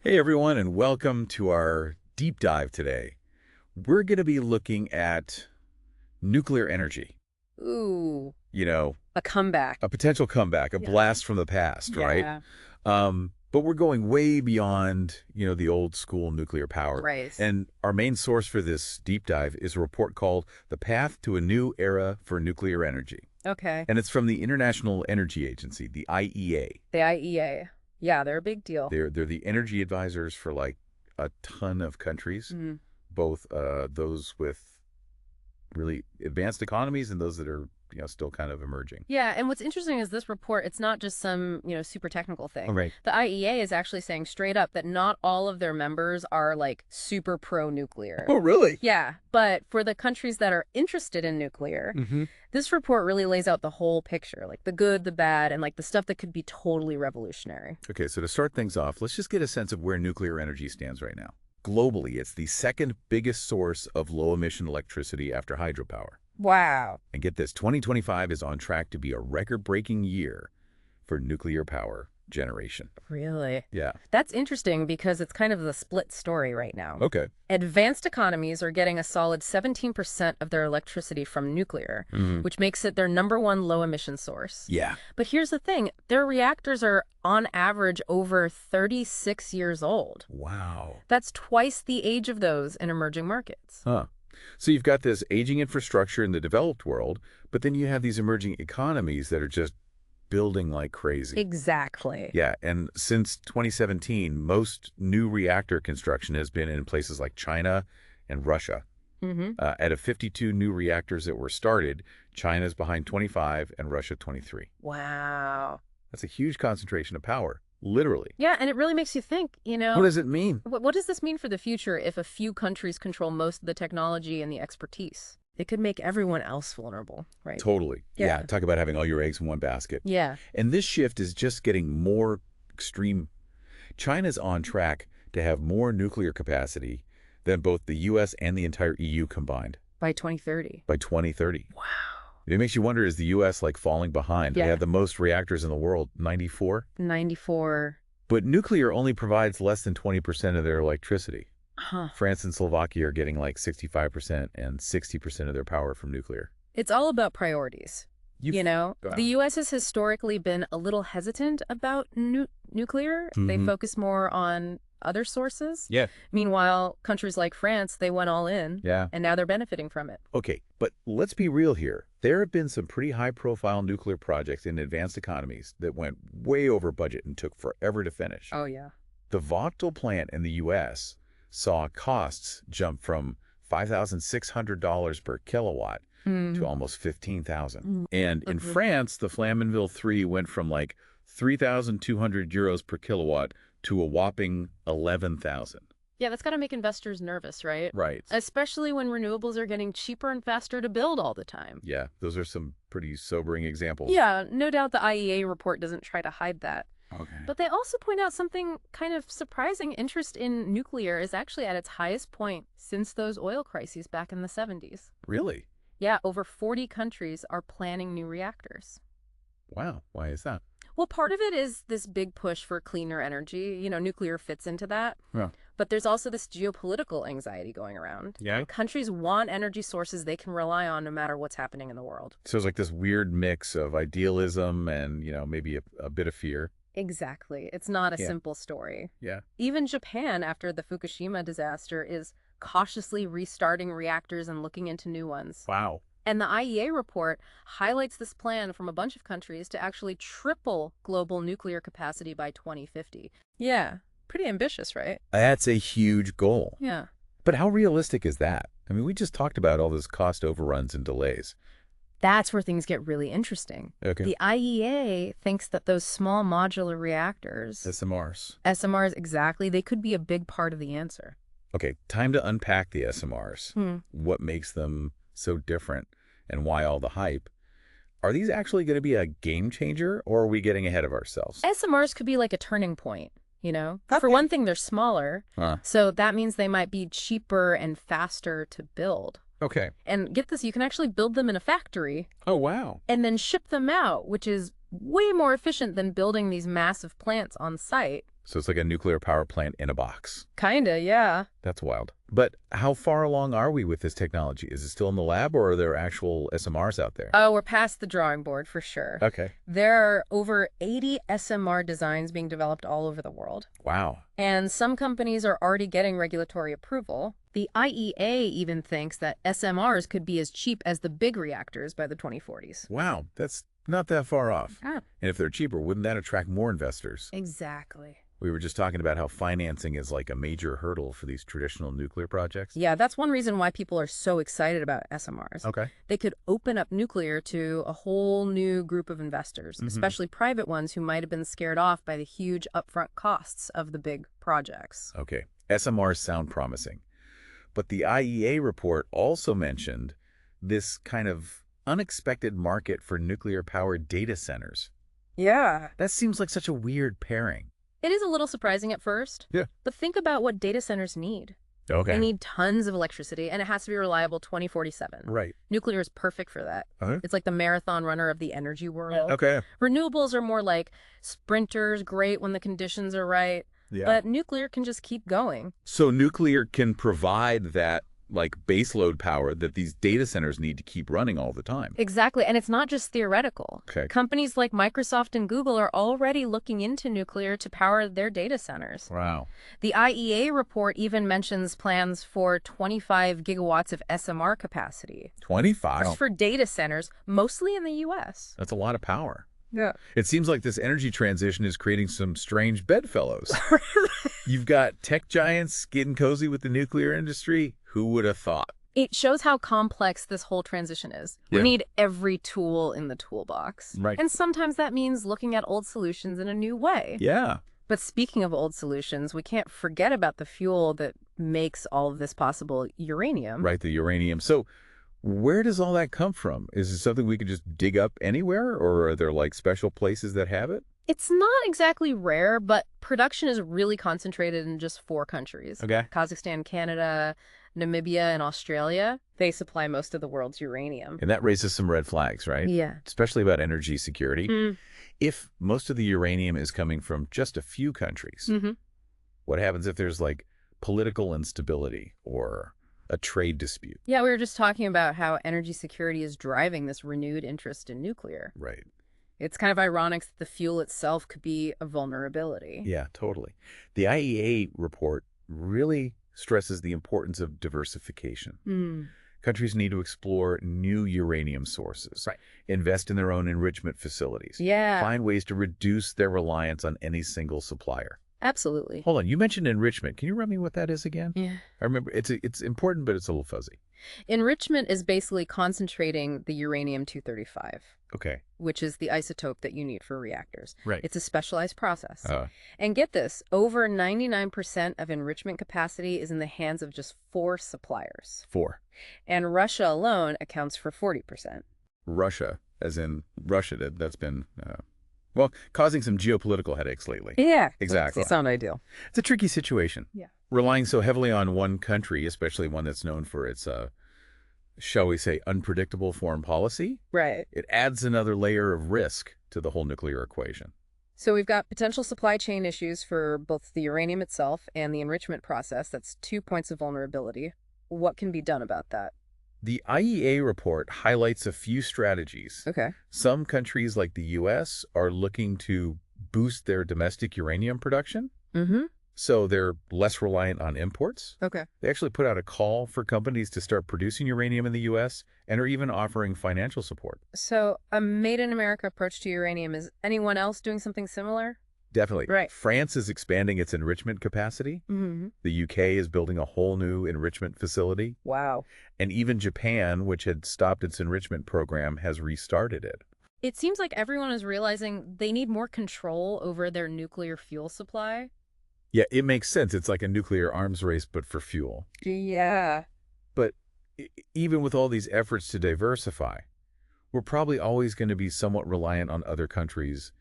Hey everyone, and welcome to our deep dive today. We're going to be looking at nuclear energy. Ooh, You know, a comeback. a potential comeback, a Yeah. blast from the past, right? Yeah. But we're going way beyond, the old school nuclear power. Right. And our main source for this deep dive is a report called The Path to a New Era for Nuclear Energy. Okay. And it's from the International Energy Agency, the IEA. The IEA. Yeah, they're a big deal. They're the energy advisors for like a ton of countries, Mhm. both those with really advanced economies and those that are still kind of emerging. Yeah, and what's interesting is this report, it's not just some, super technical Oh, thing. right. The IEA is actually saying straight up that not all of their members are like super pro-nuclear. Oh, really? Yeah, but for the countries that are interested in nuclear, Mm-hmm. this report really lays out the whole picture, like the good, the bad, and like the stuff that could be totally revolutionary. Okay, so to start things off, let's just get a sense of where nuclear energy stands right now. Globally, it's the second biggest source of low-emission electricity after hydropower. Wow. And get this, 2025 is on track to be a record-breaking year for nuclear power generation. Really? Yeah. That's interesting because it's kind of the split story right now. Okay. Advanced economies are getting a solid 17% of their electricity from nuclear, Mm-hmm. which makes it their #1 low-emission source. Yeah. But here's the thing, their reactors are on average over 36 years old. Wow. That's twice the age of those in emerging markets. Huh. So you've got this aging infrastructure in the developed world, but then you have these emerging economies that are just building like crazy. Exactly. Yeah, and since 2017, most new reactor construction has been in places like China and Russia. Mm-hmm. Out of 52 new reactors that were started, China's behind 25 and Russia 23. Wow. That's a huge concentration of power, literally. Yeah, and it really makes you think, What does it mean? What does this mean for the future if a few countries control most of the technology and the expertise? It could make everyone else vulnerable, right? Totally. Yeah. Yeah, talk about having all your eggs in one basket. Yeah. And this shift is just getting more extreme. China's on track to have more nuclear capacity than both the U.S. and the entire EU combined By 2030. by 2030. Wow. It makes you wonder, is the U.S. like falling behind? They Yeah. have the most reactors in the world, 94. 94. But nuclear only provides less than 20% of their electricity. Huh. France and Slovakia are getting like 65% and 60% of their power from nuclear. It's all about priorities. You- Go on. the U.S. has historically been a little hesitant about nuclear. They Mhm. focus more on other sources. Yeah. Meanwhile, countries like France, they went all in, Yeah. and now they're benefiting from it. Okay, but let's be real here. There have been some pretty high-profile nuclear projects in advanced economies that went way over budget and took forever to finish. Oh, yeah. The Vogtle plant in the U.S. saw costs jump from $5,600 per kilowatt to almost 15,000. Mm. And in Mhm. France, the Flamanville 3 went from like 3,200 euros per kilowatt to a whopping 11,000. Yeah, that's got to make investors nervous, right? Right. Especially when renewables are getting cheaper and faster to build all the time. Yeah, those are some pretty sobering examples. Yeah, no doubt the IEA report doesn't try to hide that. Okay. But they also point out something kind of surprising. Interest in nuclear is actually at its highest point since those oil crises back in the 70s. Really? Yeah, over 40 countries are planning new reactors. Wow. Why is that? Well, part of it is this big push for cleaner energy. Nuclear fits into that. Yeah. But there's also this geopolitical anxiety going around. Yeah. Countries want energy sources they can rely on no matter what's happening in the world. So it's like this weird mix of idealism and, maybe a bit of fear. Exactly. It's not a Yeah. simple story. Yeah. Even Japan, after the Fukushima disaster, is cautiously restarting reactors and looking into new ones. Wow. And the IEA report highlights this plan from a bunch of countries to actually triple global nuclear capacity by 2050. Yeah, pretty ambitious, right? That's a huge goal. Yeah. But how realistic is that? I mean, we just talked about all those cost overruns and delays. That's where things get really interesting. Okay. The IEA thinks that those small modular reactors, SMRs. SMRs exactly, they could be a big part of the answer. Okay, time to unpack the SMRs. What makes them so different and why all the hype? Are these actually going to be a game changer, or are we getting ahead of ourselves? SMRs could be like a turning point, For Okay. one thing, they're smaller, Huh. so that means they might be cheaper and faster to build. Okay. And get this, you can actually build them in a factory Oh, wow. and then ship them out, which is way more efficient than building these massive plants on site. So it's like a nuclear power plant in a box. Kinda, yeah. That's wild. But how far along are we with this technology? Is it still in the lab, or are there actual SMRs out there? Oh, we're past the drawing board for sure. Okay. There are over 80 SMR designs being developed all over the world. Wow. And some companies are already getting regulatory approval. The IEA even thinks that SMRs could be as cheap as the big reactors by the 2040s. Wow, that's not that far off. Ah. And if they're cheaper, wouldn't that attract more investors? Exactly. We were just talking about how financing is like a major hurdle for these traditional nuclear projects. Yeah, that's one reason why people are so excited about SMRs. Okay. They could open up nuclear to a whole new group of investors, especially private ones who might have been scared off by the huge upfront costs of the big projects. Okay. SMRs sound promising. But the IEA report also mentioned this kind of unexpected market for nuclear-powered data centers. Yeah. That seems like such a weird pairing. It is a little surprising at first. Yeah. But think about what data centers need. Okay. They need tons of electricity, and it has to be reliable 24/7. Right. Nuclear is perfect for that. It's like the marathon runner of the energy world. Okay. Renewables are more like sprinters, great when the conditions are right. Yeah. But nuclear can just keep going. So nuclear can provide that like baseload power that these data centers need to keep running all the time. Exactly. And it's not just theoretical. Okay. Companies like Microsoft and Google are already looking into nuclear to power their data centers. Wow. The IEA report even mentions plans for 25 gigawatts of SMR capacity. 25? Just for data centers, mostly in the U.S. That's a lot of power. Yeah. It seems like this energy transition is creating some strange bedfellows. You've got tech giants getting cozy with the nuclear industry. Who would have thought? It shows how complex this whole transition is. Yeah. We need every tool in the toolbox. Right. And sometimes that means looking at old solutions in a new way. Yeah. But speaking of old solutions, we can't forget about the fuel that makes all of this possible, uranium. Right, the uranium. So where does all that come from? Is it something we could just dig up anywhere, or are there like special places that have it? It's not exactly rare, but production is really concentrated in just 4 countries. Okay. Kazakhstan, Canada, Namibia, and Australia. They supply most of the world's uranium. And that raises some red flags, right? Yeah. Especially about energy security. If most of the uranium is coming from just a few countries, what happens if there's like political instability or a trade dispute? Yeah, we were just talking about how energy security is driving this renewed interest in nuclear. Right. It's kind of ironic that the fuel itself could be a vulnerability. Yeah, totally. The IEA report really stresses the importance of diversification. Countries need to explore new uranium sources, Right. invest in their own enrichment facilities, Yeah, find ways to reduce their reliance on any single supplier. absolutely. Hold on, you mentioned enrichment. Can you remind me what that is again? Yeah. I remember it's important, but it's a little fuzzy. Enrichment is basically concentrating the uranium-235, Okay. which is the isotope that you need for reactors. Right. It's a specialized process. And get this, over 99% of enrichment capacity is in the hands of just 4 suppliers. 4. And Russia alone accounts for 40%. Russia, as in Russia, that's been, well, causing some geopolitical headaches lately. Yeah. Exactly. Sound ideal. It's a tricky situation. Yeah. Relying so heavily on one country, especially one that's known for its, shall we say, unpredictable foreign policy, Right. it adds another layer of risk to the whole nuclear equation. So we've got potential supply chain issues for both the uranium itself and the enrichment process. That's 2 points of vulnerability. What can be done about that? The IEA report highlights a few strategies. Okay. Some countries like the U.S. are looking to boost their domestic uranium production, so they're less reliant on imports. Okay. They actually put out a call for companies to start producing uranium in the U.S. and are even offering financial support. So a made-in-America approach to uranium. Is anyone else doing something similar? Definitely. Right. France is expanding its enrichment capacity. The U.K. is building a whole new enrichment facility. Wow. And even Japan, which had stopped its enrichment program, has restarted it. It seems like everyone is realizing they need more control over their nuclear fuel supply. Yeah, it makes sense. It's like a nuclear arms race, but for fuel. Yeah. But even with all these efforts to diversify, we're probably always going to be somewhat reliant on other countries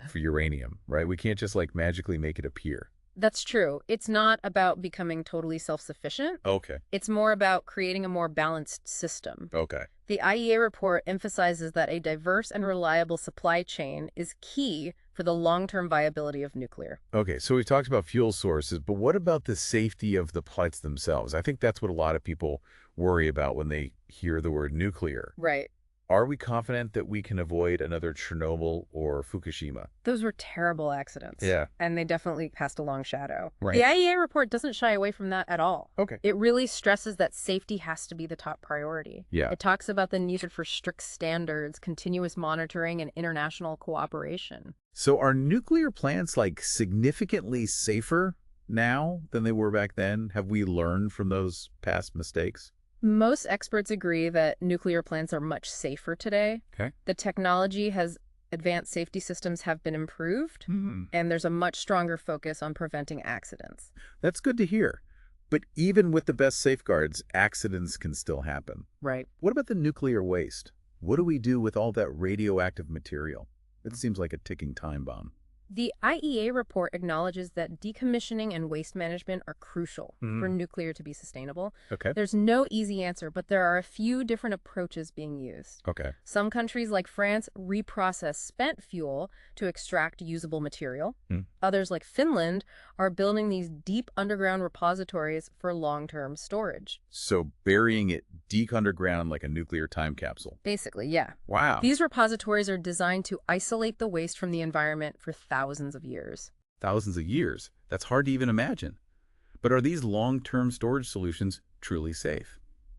for uranium, right? We can't just like magically make it appear. That's true. It's not about becoming totally self-sufficient. Okay. It's more about creating a more balanced system. Okay. The IEA report emphasizes that a diverse and reliable supply chain is key for the long-term viability of nuclear. Okay, so we've talked about fuel sources, but what about the safety of the plants themselves? I think that's what a lot of people worry about when they hear the word nuclear. Right. Are we confident that we can avoid another Chernobyl or Fukushima? Those were terrible accidents. Yeah. And they definitely cast a long shadow. Right. The IEA report doesn't shy away from that at all. Okay. It really stresses that safety has to be the top priority. Yeah. It talks about the need for strict standards, continuous monitoring, and international cooperation. So are nuclear plants like significantly safer now than they were back then? Have we learned from those past mistakes? Most experts agree that nuclear plants are much safer today. Okay. The technology has advanced safety systems have been improved, and there's a much stronger focus on preventing accidents. That's good to hear. But even with the best safeguards, accidents can still happen. Right. What about the nuclear waste? What do we do with all that radioactive material? It seems like a ticking time bomb. The IEA report acknowledges that decommissioning and waste management are crucial for nuclear to be sustainable. Okay. There's no easy answer, but there are a few different approaches being used. Okay. Some countries, like France, reprocess spent fuel to extract usable material. Others, like Finland, are building these deep underground repositories for long-term storage. So burying it deep underground like a nuclear time capsule. Basically, yeah. Wow. These repositories are designed to isolate the waste from the environment for thousands of years. Thousands of years. That's hard to even imagine. But are these long-term storage solutions truly safe?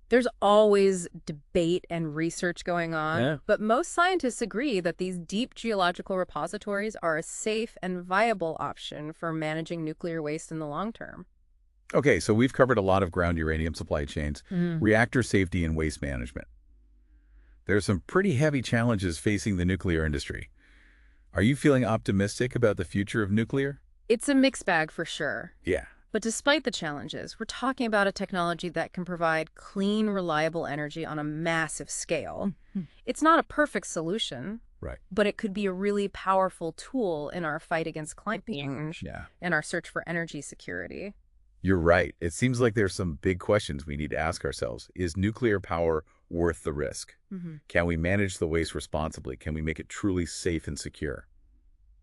There's always debate and research going on, but most scientists agree that these deep geological repositories are a safe and viable option for managing nuclear waste in the long term. Okay, so we've covered a lot of ground uranium supply chains, reactor safety, and waste management. There's some pretty heavy challenges facing the nuclear industry. Are you feeling optimistic about the future of nuclear? It's a mixed bag for sure. Yeah. But despite the challenges, we're talking about a technology that can provide clean, reliable energy on a massive scale. It's not a perfect solution, Right. but it could be a really powerful tool in our fight against climate change and our search for energy security. You're right. It seems like there's some big questions we need to ask ourselves. Is nuclear power worth the risk? Can we manage the waste responsibly? Can we make it truly safe and secure?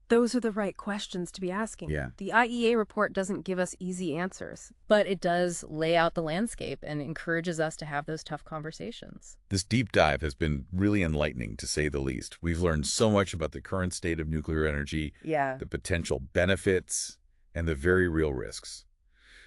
Those are the right questions to be asking. Yeah. The IEA report doesn't give us easy answers, but it does lay out the landscape and encourages us to have those tough conversations. This deep dive has been really enlightening, to say the least. We've learned so much about the current state of nuclear energy, the potential benefits, and the very real risks.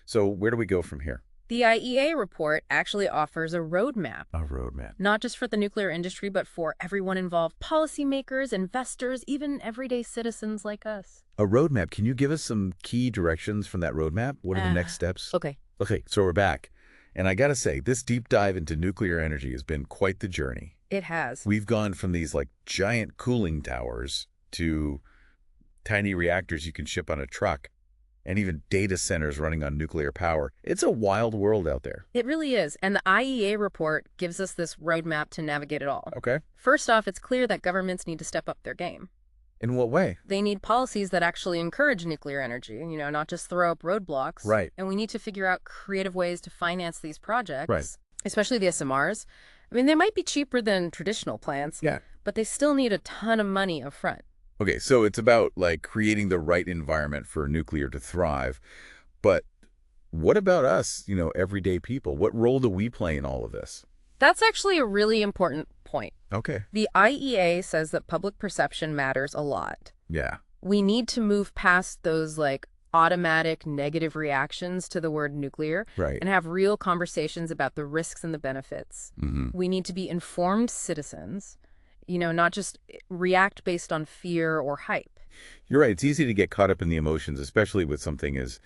So where do we go from here? The IEA report actually offers a roadmap. A roadmap. Not just for the nuclear industry, but for everyone involved, policymakers, investors, even everyday citizens like us. A roadmap. Can you give us some key directions from that roadmap? What are the next steps? Okay. Okay, so we're back. And I got to say, this deep dive into nuclear energy has been quite the journey. It has. We've gone from these like giant cooling towers to tiny reactors you can ship on a truck, and even data centers running on nuclear power. It's a wild world out there. It really is. And the IEA report gives us this roadmap to navigate it all. Okay. First off, it's clear that governments need to step up their game. In what way? They need policies that actually encourage nuclear energy, not just throw up roadblocks. Right. And we need to figure out creative ways to finance these projects. Right. Especially the SMRs. I mean, they might be cheaper than traditional plants. Yeah. But they still need a ton of money up front. Okay, so it's about like creating the right environment for nuclear to thrive. But what about us, everyday people? What role do we play in all of this? That's actually a really important point. Okay. The IEA says that public perception matters a lot. Yeah. We need to move past those automatic negative reactions to the word nuclear and have real conversations about the risks and the benefits. We need to be informed citizens. Not just react based on fear or hype. You're right. It's easy to get caught up in the emotions, especially with something as,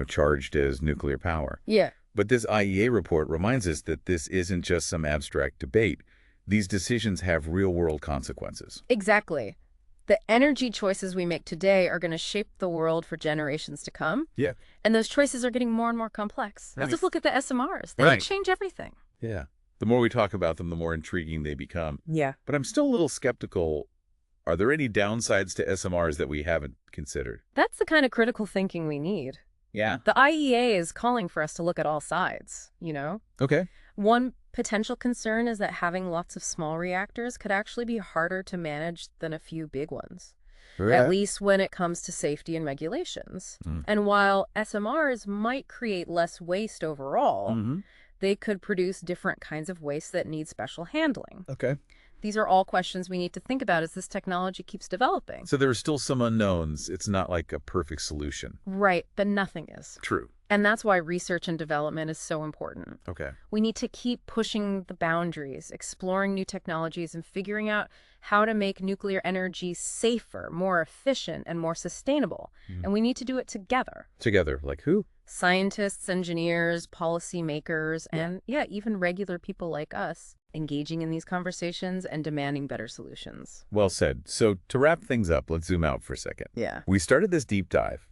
charged as nuclear power. Yeah. But this IEA report reminds us that this isn't just some abstract debate. These decisions have real-world consequences. Exactly. The energy choices we make today are going to shape the world for generations to come. Yeah. And those choices are getting more and more complex. Right. Just look at the SMRs. They change everything. Yeah. The more we talk about them, the more intriguing they become. Yeah. But I'm still a little skeptical Are there any downsides to SMRs that we haven't considered? That's the kind of critical thinking we need. Yeah. The IEA is calling for us to look at all sides, you know? Okay. One potential concern is that having lots of small reactors could actually be harder to manage than a few big ones, at least when it comes to safety and regulations. And while SMRs might create less waste overall, they could produce different kinds of waste that need special handling. Okay. These are all questions we need to think about as this technology keeps developing. So there are still some unknowns. It's not like a perfect solution. Right, but nothing is. True. And that's why research and development is so important. Okay. We need to keep pushing the boundaries, exploring new technologies, and figuring out how to make nuclear energy safer, more efficient, and more sustainable. And we need to do it together. Together, like who? Scientists, engineers, policymakers, and even regular people like us engaging in these conversations and demanding better solutions. Well said. So to wrap things up, let's zoom out for a second. Yeah. We started this deep dive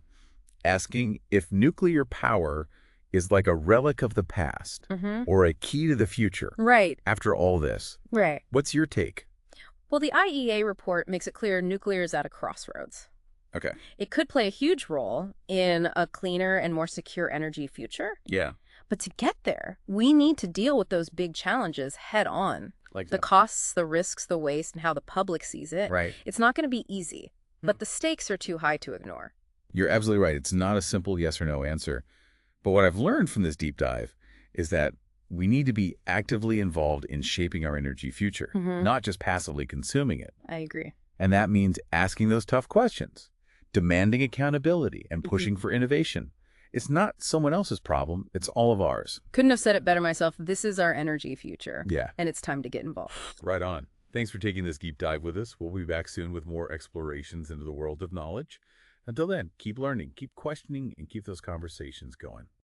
asking if nuclear power is like a relic of the past or a key to the future. Right. After all this. Right. What's your take? Well, the IEA report makes it clear nuclear is at a crossroads. Okay. It could play a huge role in a cleaner and more secure energy future. Yeah. But to get there, we need to deal with those big challenges head on. Like the costs, the risks, the waste, and how the public sees it. Right. It's not going to be easy, but the stakes are too high to ignore. You're absolutely right. It's not a simple yes or no answer. But what I've learned from this deep dive is that we need to be actively involved in shaping our energy future, not just passively consuming it. I agree. And that means asking those tough questions, demanding accountability, and pushing for innovation. It's not someone else's problem. It's all of ours. Couldn't have said it better myself. This is our energy future. Yeah. And it's time to get involved. Right on. Thanks for taking this deep dive with us. We'll be back soon with more explorations into the world of knowledge. Until then, keep learning, keep questioning, and keep those conversations going.